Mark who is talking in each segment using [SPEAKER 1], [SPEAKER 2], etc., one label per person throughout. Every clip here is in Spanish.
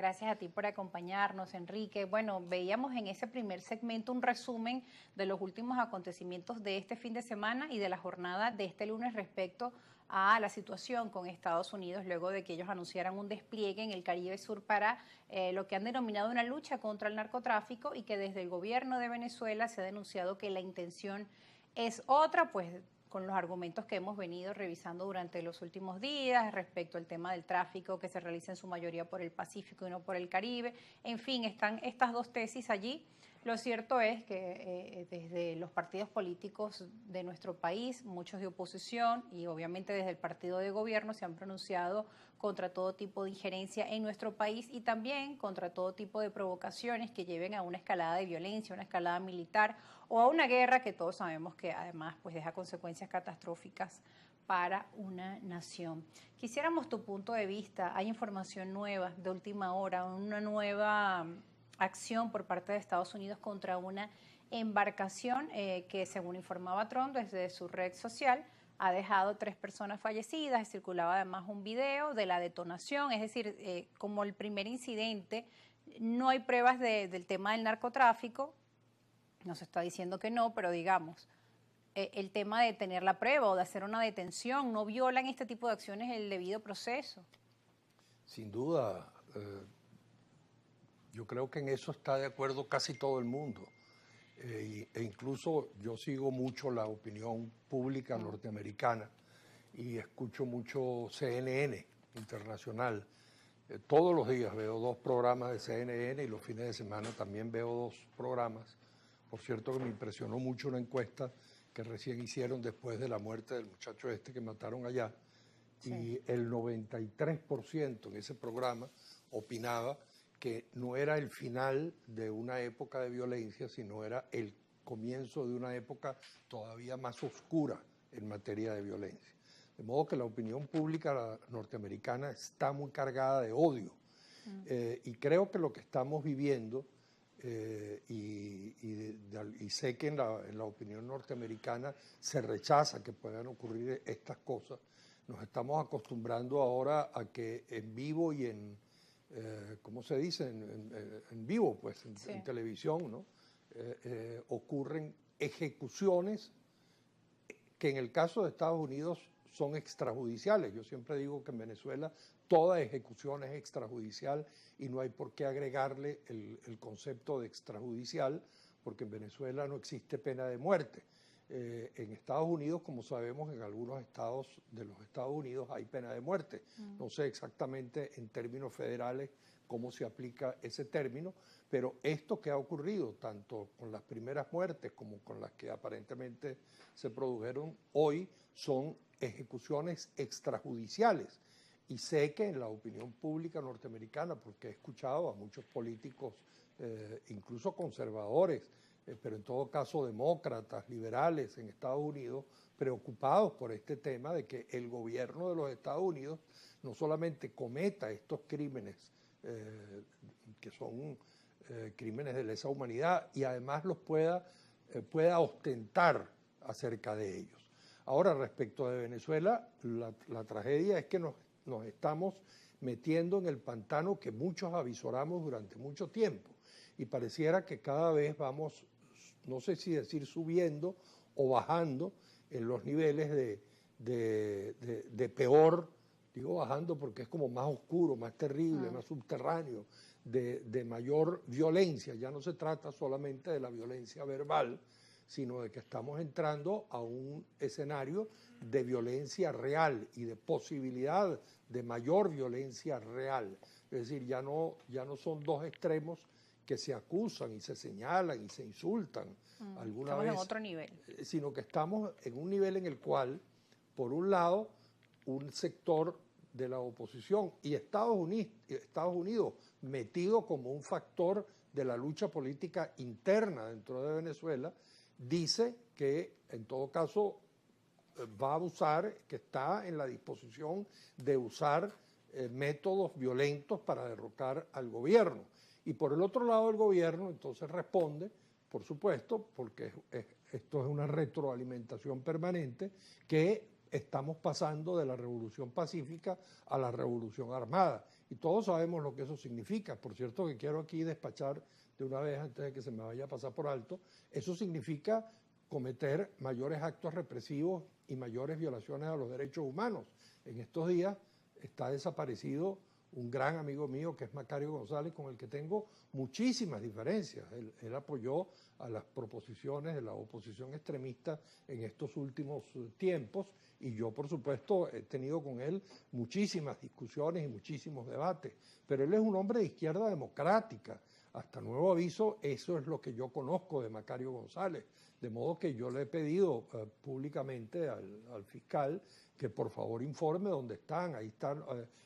[SPEAKER 1] Gracias a ti por acompañarnos, Enrique. Bueno, veíamos en ese primer segmento un resumen de los últimos acontecimientos de este fin de semana y de la jornada de este lunes respecto a la situación con Estados Unidos, luego de que ellos anunciaran un despliegue en el Caribe Sur para lo que han denominado una lucha contra el narcotráfico, y que desde el gobierno de Venezuela se ha denunciado que la intención es otra, pues con los argumentos que hemos venido revisando durante los últimos días respecto al tema del tráfico que se realiza en su mayoría por el Pacífico y no por el Caribe. En fin, están estas dos tesis allí. Lo cierto es que desde los partidos políticos de nuestro país, muchos de oposición y obviamente desde el partido de gobierno se han pronunciado contra todo tipo de injerencia en nuestro país y también contra todo tipo de provocaciones que lleven a una escalada de violencia, una escalada militar o a una guerra que todos sabemos que además pues deja consecuencias catastróficas para una nación. Quisiéramos tu punto de vista. Hay información nueva de última hora, una nueva acción por parte de Estados Unidos contra una embarcación que, según informaba Trump desde su red social, ha dejado 3 personas fallecidas. Circulaba además un video de la detonación, es decir, como el primer incidente. No hay pruebas del tema del narcotráfico, no se está diciendo que no, pero digamos, el tema de tener la prueba o de hacer una detención, ¿no violan este tipo de acciones el debido proceso?
[SPEAKER 2] Sin duda, yo creo que en eso está de acuerdo casi todo el mundo. E incluso yo sigo mucho la opinión pública norteamericana y escucho mucho CNN internacional. Todos los días veo 2 programas de CNN y los fines de semana también veo 2 programas. Por cierto, que me impresionó mucho una encuesta que recién hicieron después de la muerte del muchacho este que mataron allá. Sí. Y el 93% en ese programa opinaba que no era el final de una época de violencia, sino era el comienzo de una época todavía más oscura en materia de violencia. De modo que la opinión pública norteamericana está muy cargada de odio. Y creo que lo que estamos viviendo, y sé que en la opinión norteamericana se rechaza que puedan ocurrir estas cosas, nos estamos acostumbrando ahora a que en vivo y ¿cómo se dice? En vivo, pues, sí, en televisión, ¿no? Ocurren ejecuciones que en el caso de Estados Unidos son extrajudiciales. Yo siempre digo que en Venezuela toda ejecución es extrajudicial y no hay por qué agregarle el concepto de extrajudicial, porque en Venezuela no existe pena de muerte. En Estados Unidos, como sabemos, en algunos estados de los Estados Unidos hay pena de muerte. No sé exactamente en términos federales cómo se aplica ese término, pero esto que ha ocurrido, tanto con las primeras muertes como con las que aparentemente se produjeron hoy, son ejecuciones extrajudiciales. Y sé que en la opinión pública norteamericana, porque he escuchado a muchos políticos, incluso conservadores, pero en todo caso demócratas, liberales en Estados Unidos, preocupados por este tema de que el gobierno de los Estados Unidos no solamente cometa estos crímenes, que son crímenes de lesa humanidad, y además los pueda ostentar acerca de ellos. Ahora, respecto de Venezuela, la tragedia es que nos estamos metiendo en el pantano que muchos avisoramos durante mucho tiempo, y pareciera que cada vez vamos, no sé si decir subiendo o bajando en los niveles de peor, digo bajando porque es como más oscuro, más terrible, más subterráneo, de mayor violencia. Ya no se trata solamente de la violencia verbal, sino de que estamos entrando a un escenario de violencia real y de posibilidad de mayor violencia real. Es decir, ya no son 2 extremos que se acusan y se señalan y se insultan alguna
[SPEAKER 1] vez,
[SPEAKER 2] en
[SPEAKER 1] otro nivel,
[SPEAKER 2] sino que estamos en un nivel en el cual, por un lado, un sector de la oposición y Estados Unidos metido como un factor de la lucha política interna dentro de Venezuela, dice que en todo caso va a usar, que está en la disposición de usar métodos violentos para derrocar al gobierno. Y por el otro lado el gobierno entonces responde, por supuesto, porque esto es una retroalimentación permanente, que estamos pasando de la revolución pacífica a la revolución armada. Y todos sabemos lo que eso significa. Por cierto, que quiero aquí despachar de una vez, antes de que se me vaya a pasar por alto, eso significa cometer mayores actos represivos y mayores violaciones a los derechos humanos. En estos días está desaparecido un gran amigo mío que es Macario González, con el que tengo muchísimas diferencias. Él apoyó a las proposiciones de la oposición extremista en estos últimos tiempos y yo, por supuesto, he tenido con él muchísimas discusiones y muchísimos debates, pero él es un hombre de izquierda democrática. Hasta nuevo aviso, eso es lo que yo conozco de Macario González, de modo que yo le he pedido públicamente al fiscal que por favor informe dónde están. Ahí están,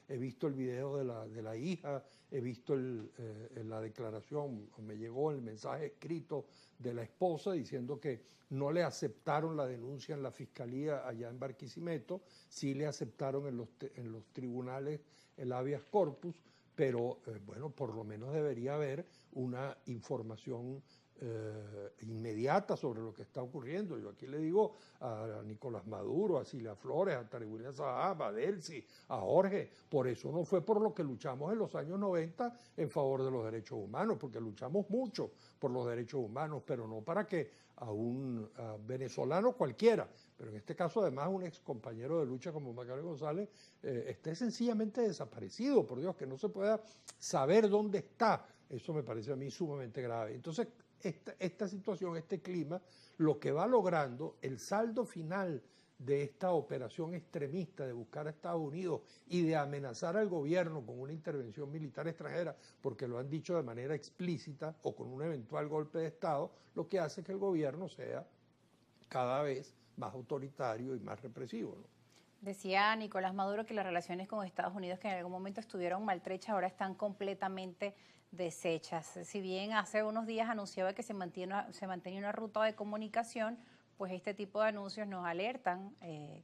[SPEAKER 2] he visto el video de la hija, he visto la declaración, me llegó el mensaje escrito de la esposa diciendo que no le aceptaron la denuncia en la fiscalía allá en Barquisimeto, sí le aceptaron en los tribunales el habeas corpus, pero bueno, por lo menos debería haber una información inmediata sobre lo que está ocurriendo. Yo aquí le digo a Nicolás Maduro, a Cilia Flores, a Tarigüeya Saab, a Delcy, a Jorge, por eso no fue por lo que luchamos en los años 90 en favor de los derechos humanos, porque luchamos mucho por los derechos humanos, pero no para que a un venezolano cualquiera, pero en este caso además un ex compañero de lucha como Macario González esté sencillamente desaparecido, por Dios, que no se pueda saber dónde está. Eso me parece a mí sumamente grave. Entonces, esta situación, este clima, lo que va logrando, el saldo final de esta operación extremista de buscar a Estados Unidos y de amenazar al gobierno con una intervención militar extranjera, porque lo han dicho de manera explícita, o con un eventual golpe de Estado, lo que hace que el gobierno sea cada vez más autoritario y más represivo, ¿no?
[SPEAKER 1] Decía Nicolás Maduro que las relaciones con Estados Unidos, que en algún momento estuvieron maltrechas, ahora están completamente deshechas. Si bien hace unos días anunciaba que se mantenía una ruta de comunicación, pues este tipo de anuncios nos alertan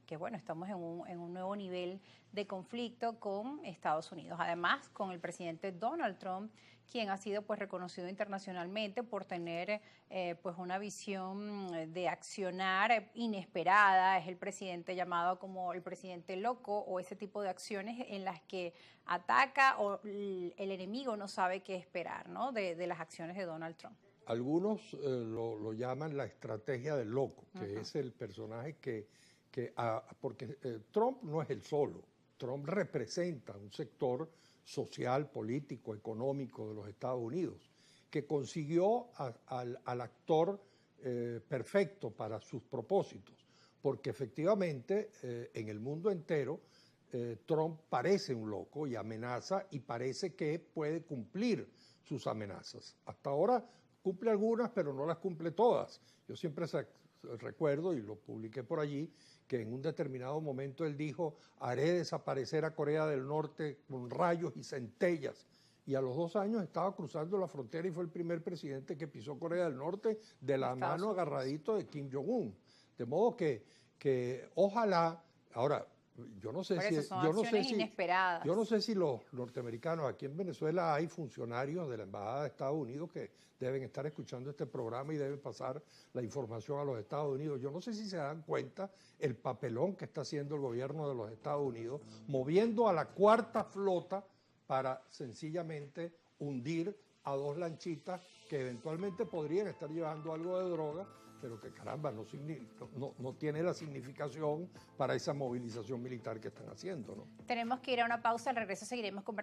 [SPEAKER 1] que, bueno, estamos en un nuevo nivel de conflicto con Estados Unidos. Además, con el presidente Donald Trump, quien ha sido pues reconocido internacionalmente por tener pues una visión de accionar inesperada. Es el presidente llamado como el presidente loco, o ese tipo de acciones en las que ataca o el enemigo no sabe qué esperar, ¿no? de las acciones de Donald Trump.
[SPEAKER 2] Algunos lo llaman la estrategia del loco, que es el personaje porque Trump no es el solo. Trump representa un sector social, político, económico de los Estados Unidos, que consiguió al actor perfecto para sus propósitos, porque efectivamente en el mundo entero Trump parece un loco y amenaza, y parece que puede cumplir sus amenazas. Hasta ahora cumple algunas, pero no las cumple todas. Yo siempre recuerdo, y lo publiqué por allí, que en un determinado momento él dijo: haré desaparecer a Corea del Norte con rayos y centellas. Y a los 2 años estaba cruzando la frontera y fue el primer presidente que pisó Corea del Norte de la mano agarradito de Kim Jong-un. De modo que ojalá, ahora, yo no sé si los norteamericanos, aquí en Venezuela hay funcionarios de la Embajada de Estados Unidos que deben estar escuchando este programa y deben pasar la información a los Estados Unidos. Yo no sé si se dan cuenta el papelón que está haciendo el gobierno de los Estados Unidos, moviendo a la 4ª flota para sencillamente hundir a 2 lanchitas que eventualmente podrían estar llevando algo de droga, pero que caramba, no tiene la significación para esa movilización militar que están haciendo, ¿no?
[SPEAKER 1] Tenemos que ir a una pausa, al regreso seguiremos conversando.